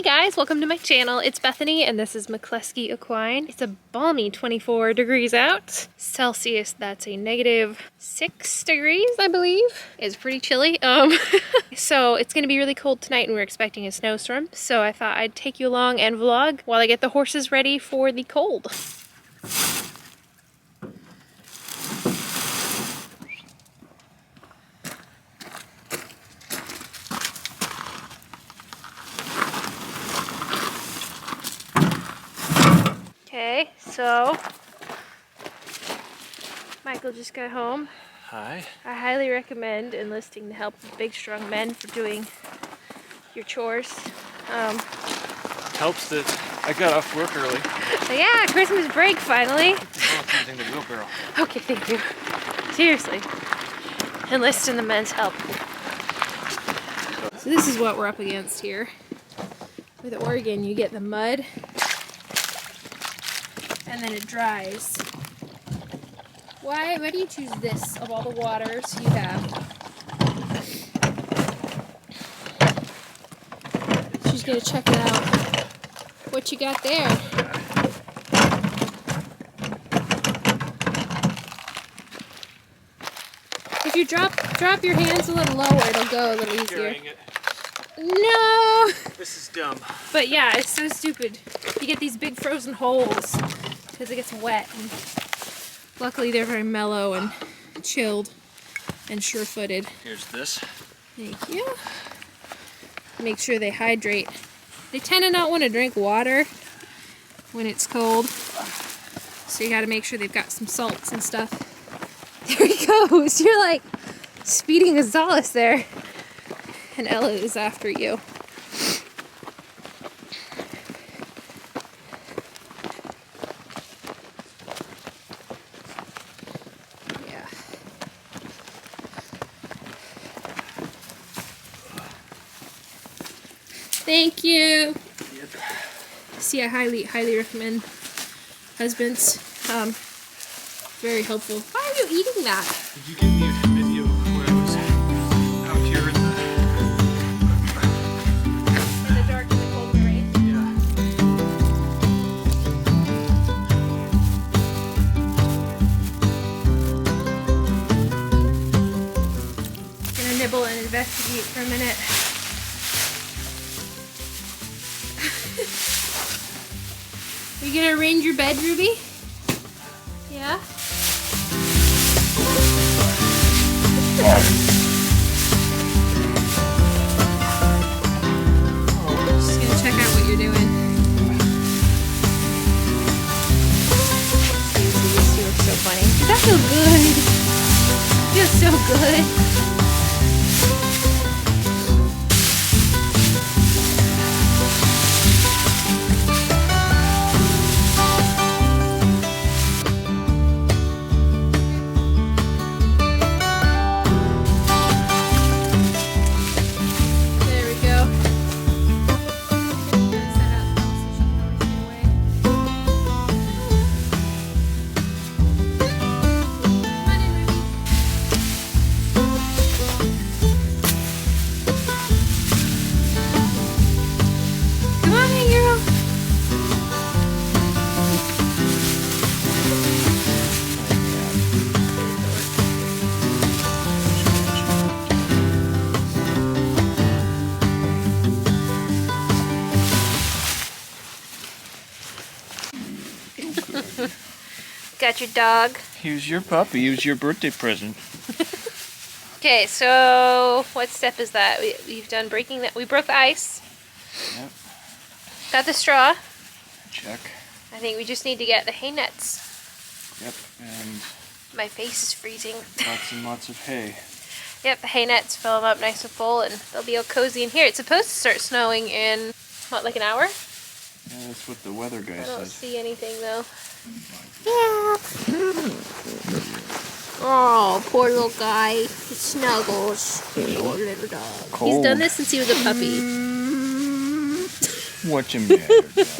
guys, welcome to my channel. It's Bethany and this is McCluskey Equine. It's a balmy 24 degrees out. Celsius, that's a -6 degrees, I believe. It's pretty chilly. So it's gonna be really cold tonight and we're expecting a snowstorm. So I thought I'd take you along and vlog while I get the horses ready for the cold. Okay, so Michael just got home. Hi. I highly recommend enlisting the help of big, strong men for doing your chores. Helps that I got off work early. So yeah, Christmas break finally. Oh, using the wheelbarrow. Okay, thank you. Seriously, enlist in the men's help. So this is what we're up against here. With Oregon, you get the mud, and then it dries. Why do you choose this of all the waters you have? She's gonna check it out. What you got there? If you drop your hands a little lower, it'll go a little easier. No! This is dumb. But yeah, it's so stupid. You get these big frozen holes because it gets wet. And luckily they're very mellow and chilled and sure-footed. Here's this. Thank you. Make sure they hydrate. They tend to not want to drink water when it's cold. So you gotta make sure they've got some salts and stuff. There he goes. You're like speeding Gonzalez there. And Ella is after you. Yeah. Thank you. Yep. See, I highly recommend husbands. Very helpful. Why are you eating that? Did you give me a video where I was out here in In the dark and the cold and rain? Yeah. Gonna nibble and investigate for a minute. Are you gonna arrange your bed, Ruby? Yeah? Just gonna check out what you're doing. You look so funny. Does that feel good? Feels so good. Got your dog. Here's your puppy. Here's your birthday present. Okay, so what step is that? We've done breaking that. We broke the ice. Yep. Got the straw. Check. I think we just need to get the hay nets. Yep. And My face is freezing. lots and lots of hay. Yep, the hay nets, fill them up nice and full, and they'll be all cozy in here. It's supposed to start snowing in, what, like an hour? Yeah, that's what the weather guy I don't said. see anything though. Yeah. Oh, poor little guy. He snuggles. Poor little dog. Cold. He's done this since he was a puppy. What's the matter, dog?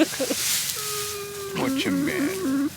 What's the matter?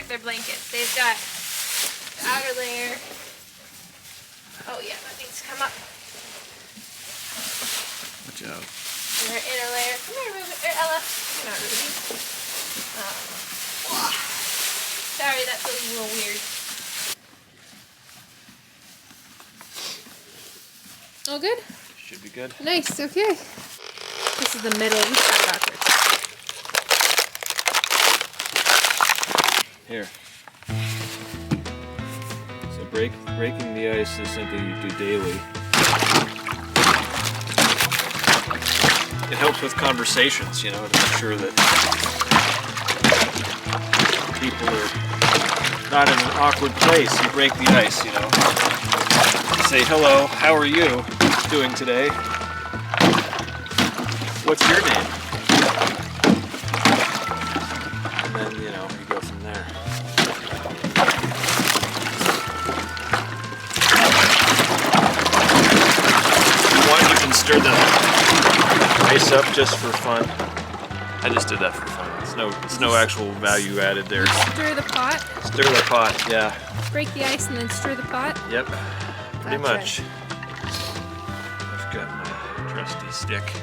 their blankets. They've got the outer layer. Oh yeah, that needs to come up. Watch out. And their inner layer. Come here, Ruby. Ella. You're not Ruby. Sorry, that feels a little weird. All good? Should be good. Nice, okay. This is the middle. We start backwards. Here. So breaking the ice is something you do daily. It helps with conversations, you know, to make sure that people are not in an awkward place. You break the ice, you know. You say, hello, how are you doing today? What's your name? And then, you know, you go from there. If you want, you can stir the ice up just for fun. I just did that for fun. It's no actual value added there. Stir the pot. Stir the pot, yeah. Break the ice and then stir the pot. Yep, pretty Gotcha. much. I've got my trusty stick.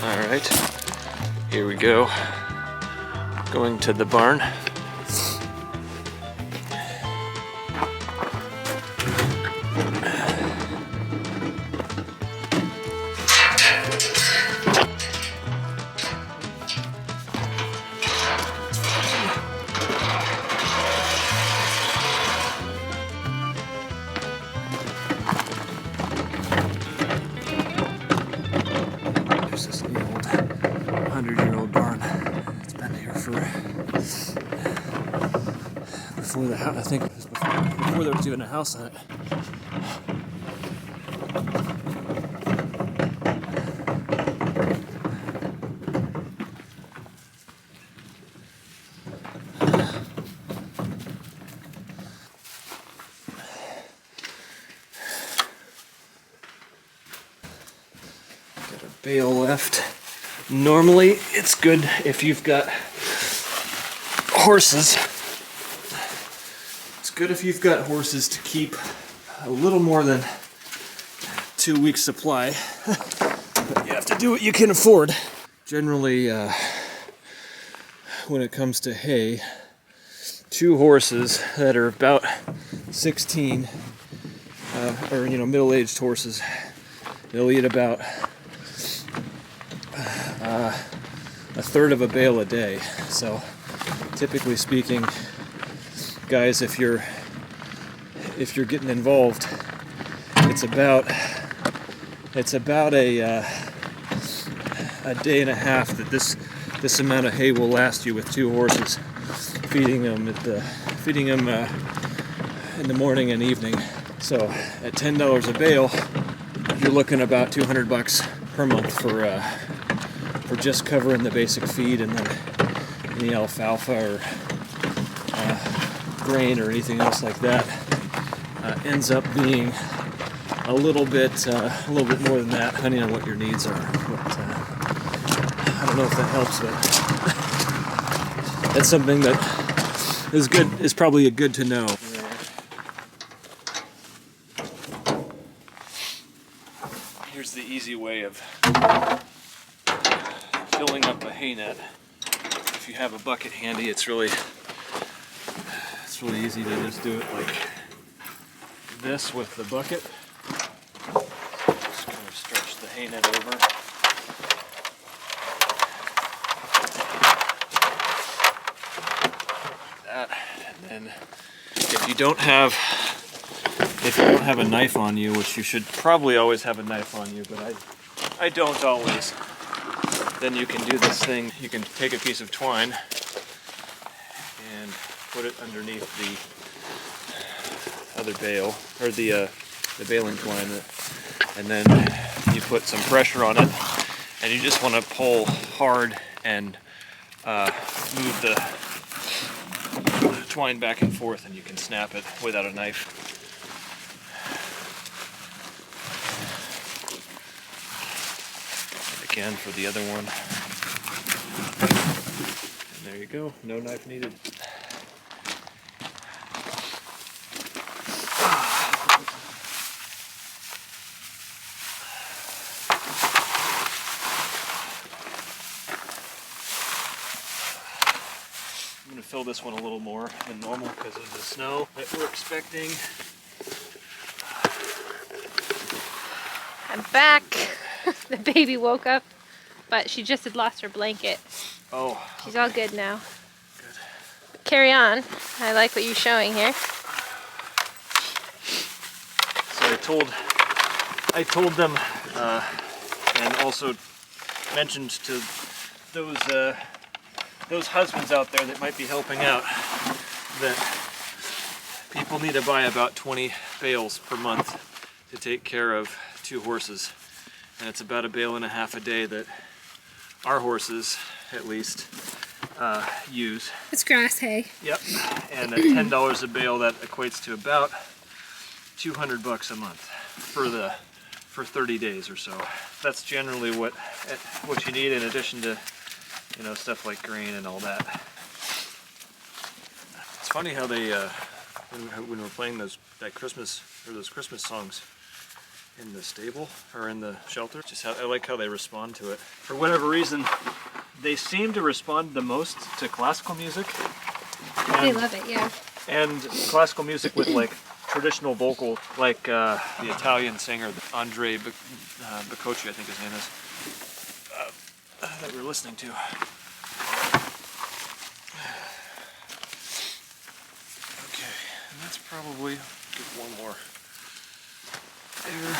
All right, here we go. Going to the barn. There's this old 100-year-old barn. It's been here for before the house. I think it was before there was even a house on it. Got a bale left. Normally, it's good if you've got horses. It's good if you've got horses to keep a little more than 2 weeks' supply. But you have to do what you can afford. Generally, when it comes to hay, 2 horses that are about 16, or middle-aged horses, they'll eat about a third of a bale a day. So typically speaking, guys, if you're getting involved, it's about a day and a half that this amount of hay will last you with 2 horses, feeding them in the morning and evening. So at $10 a bale, you're looking about $200 per month for just covering the basic feed, and then any alfalfa or grain or anything else like that ends up being a little bit more than that, depending on what your needs are. But I don't know if that helps, but that's something that is probably good to know. Here's the easy way of filling up a hay net. If you have a bucket handy, it's really easy to just do it like this with the bucket. Just kind of stretch the hay net over. Like that. And then if you don't have a knife on you, which you should probably always have a knife on you, but I don't always, then you can do this thing. You can take a piece of twine and put it underneath the other bale, or the baling twine, and then you put some pressure on it, and you just want to pull hard and move the twine back and forth, and you can snap it without a knife. And again for the other one. And There you go. No knife needed. I'm going to fill this one a little more than normal because of the snow that we're expecting. I'm back. The baby woke up, but she just had lost her blanket. Oh. She's all good now. Good. Carry on. I like what you're showing here. So I told them, and also mentioned to those husbands out there that might be helping out that people need to buy about 20 bales per month to take care of 2 horses, and it's about a bale and a half a day that our horses, at least, use. It's grass hay. Yep, and at $10 a bale, that equates to about $200 a month for 30 days or so. That's generally what you need in addition to, you know, stuff like grain and all that. It's funny how they when we're playing those Christmas songs in the stable or in the shelter, just I like how they respond to it. For whatever reason, they seem to respond the most to classical music. They love it, yeah. And classical music with like traditional vocal, like the Italian singer Andre Bacocci, I think his name is, that we're listening to. Okay, and that's probably, get one more there.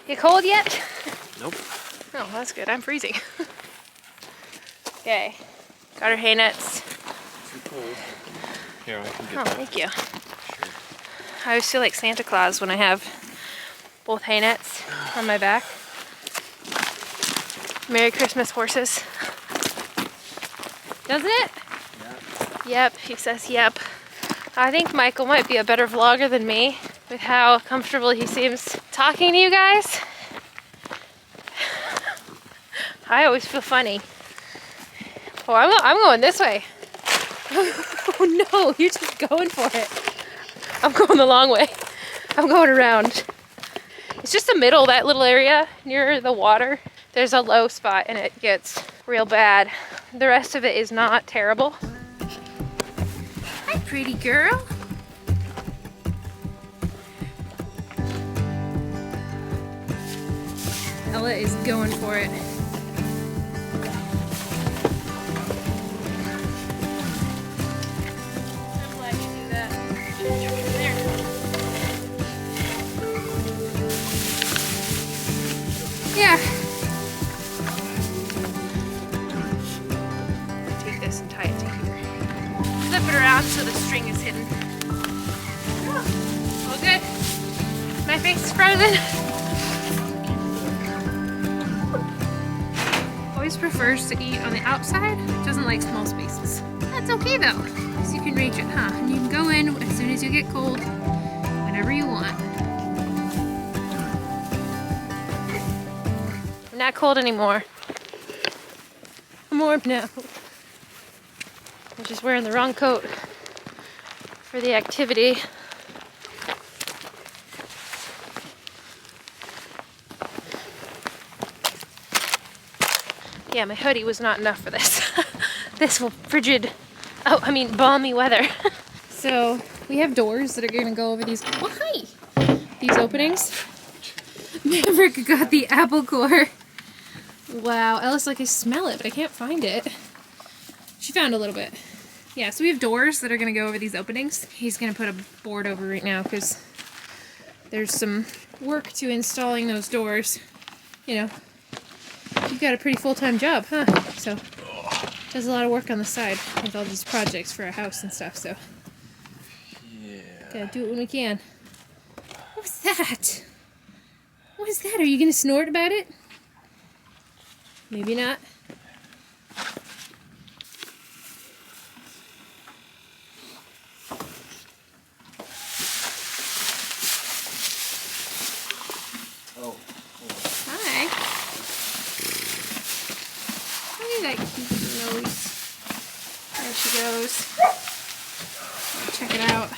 You cold yet? Nope. Oh, that's good. I'm freezing. Okay, got our hay nets. Too cold. Here, I can get Oh, that. thank you. Sure. I always feel like Santa Claus when I have both hay nets on my back. Merry Christmas, horses. Doesn't it? Yeah. Yep, he says yep. I think Michael might be a better vlogger than me with how comfortable he seems talking to you guys. I always feel funny. Oh, I'm going this way. Oh no, you're just going for it. I'm going the long way. I'm going around. It's just the middle, that little area near the water. There's a low spot and it gets real bad. The rest of it is not terrible. Hi, pretty girl. Ella is going for it. I'm glad you do that. There. Yeah. Take this and tie it to here. Flip it around so the string is hidden. All good? My face is frozen. Always prefers to eat on the outside. Doesn't like small spaces. That's okay though, because you can reach it, huh? And you can go in as soon as you get cold, whenever you want. I'm not cold anymore. I'm warm now. I'm just wearing the wrong coat for the activity. Yeah, my hoodie was not enough for this. This will balmy weather. So we have doors that are gonna go over these, oh hi! These openings. Maverick got the apple core. Wow, Ella's like, I smell it, but I can't find it. She found a little bit. Yeah, so we have doors that are gonna go over these openings. He's gonna put a board over right now because there's some work to installing those doors. You know, you've got a pretty full-time job, huh? So, does a lot of work on the side with all these projects for a house and stuff, so. Yeah. Gotta do it when we can. What was that? What is that? Are you gonna snort about it? Maybe not. Oh. Hi. How that cute nose. There she goes. Check it out.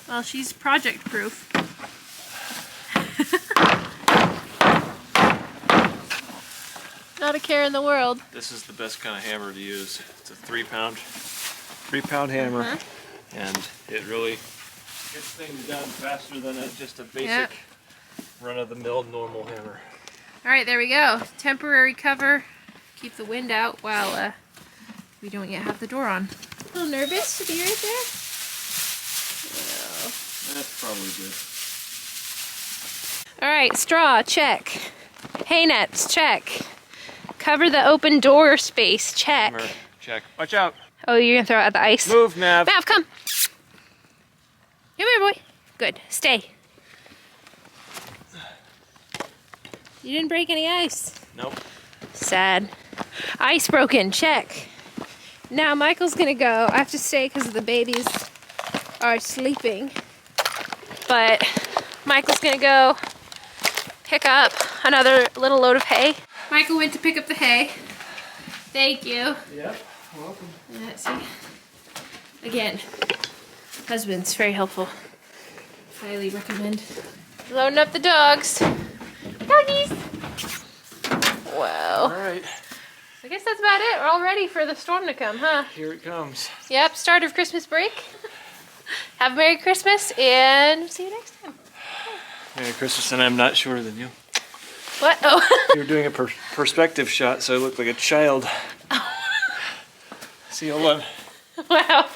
Well, she's project proof. Not a care in the world. This is the best kind of hammer to use. It's a 3-pound hammer, and it really gets things done faster than just a basic run-of-the-mill normal hammer. All right, there we go. Temporary cover. Keep the wind out while we don't yet have the door on. A little nervous to be right there? Well. That's probably good. All right, straw, check. Hay nets, check. Cover the open door space, check. Hammer, check. Watch out. Oh, you're gonna throw it at the ice? Move, Mav. Mav, come. Come here, boy. Good, stay. You didn't break any ice. Nope. Sad. Ice broken, check. Now Michael's gonna go. I have to stay because the babies are sleeping. But Michael's gonna go pick up another little load of hay. Michael went to pick up the hay. Thank you. Yep, welcome. See? Again, husband's very helpful. Highly recommend. Loading up the dogs. Doggies! Wow. All right. I guess that's about it. We're all ready for the storm to come, huh? Here it comes. Yep, start of Christmas break. Have a Merry Christmas and see you next time. Merry Christmas, and I'm not shorter than you. What? Oh. You're doing a perspective shot, so I look like a child. See, hold on. Wow.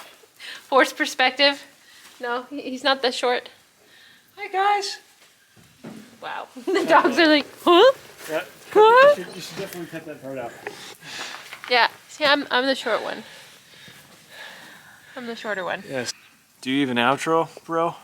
Forced perspective. No, he's not that short. Hi, guys. Wow. The dogs are like, huh? Yeah. What? You should definitely cut that part out. Yeah. See, I'm the short one. I'm the shorter one. Yes. Do you even outro, bro?